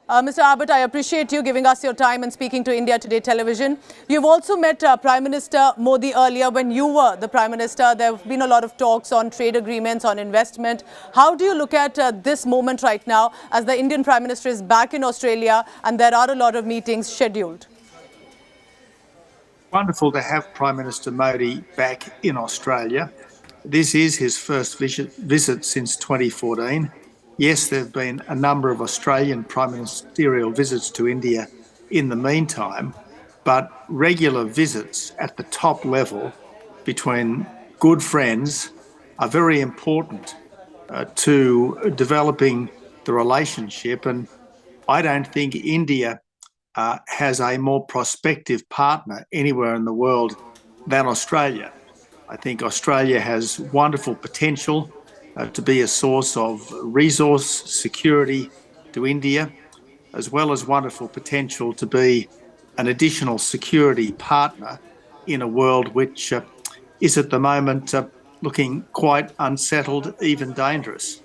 Mr. Abbott, I appreciate you giving us your time and speaking to India Today television. You've also met Prime Minister Modi earlier when you were the Prime Minister. There have been a lot of talks on trade agreements, on investment. How do you look at this moment right now as the Indian Prime Minister is back in Australia and there are a lot of meetings scheduled? Wonderful to have Prime Minister Modi back in Australia. This is his first visit since 2014. Yes, there have been a number of Australian prime ministerial visits to India in the meantime, but regular visits at the top level between good friends are very important to developing the relationship. And I don't think India has a more prospective partner anywhere in the world than Australia. I think Australia has wonderful potential to be a source of resource security to India, as well as wonderful potential to be an additional security partner in a world which is at the moment looking quite unsettled, even dangerous.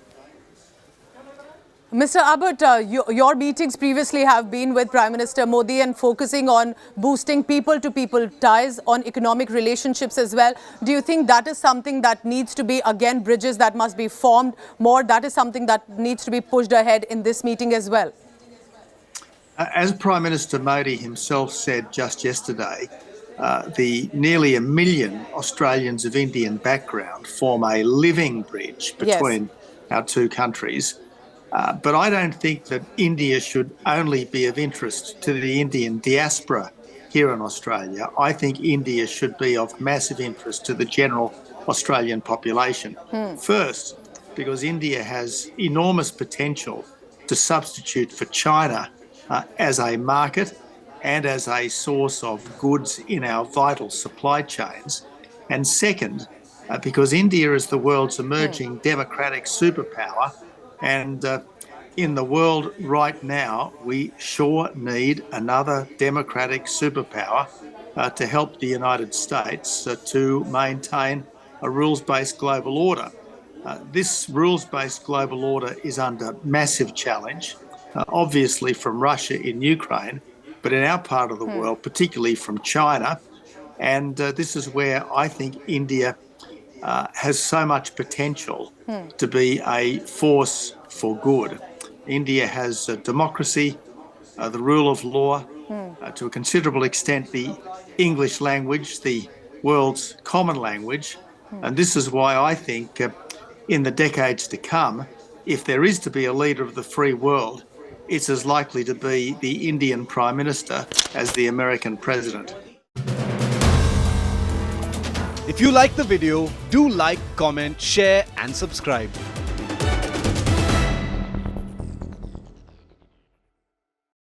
Mr. Abbott, your meetings previously have been with Prime Minister Modi and focusing on boosting people-to-people ties, on economic relationships as well. Do you think that is something that needs to be, again, bridges that must be formed more? That is something that needs to be pushed ahead in this meeting as well? As Prime Minister Modi himself said just yesterday, the nearly 1 million Australians of Indian background form a living bridge between our two countries. But I don't think that India should only be of interest to the Indian diaspora here in Australia. I think India should be of massive interest to the general Australian population. First, because India has enormous potential to substitute for China as a market and as a source of goods in our vital supply chains. And second, because India is the world's emerging democratic superpower. And in the world right now, we sure need another democratic superpower to help the United States to maintain a rules-based global order. This rules-based global order is under massive challenge, obviously from Russia in Ukraine, but in our part of the world, particularly from China. And this is where I think India has so much potential to be a force for good. India has democracy, the rule of law, to a considerable extent the English language, the world's common language. And this is why I think in the decades to come, if there is to be a leader of the free world, it's as likely to be the Indian Prime Minister as the American President. If you like the video, do like, comment, share and subscribe.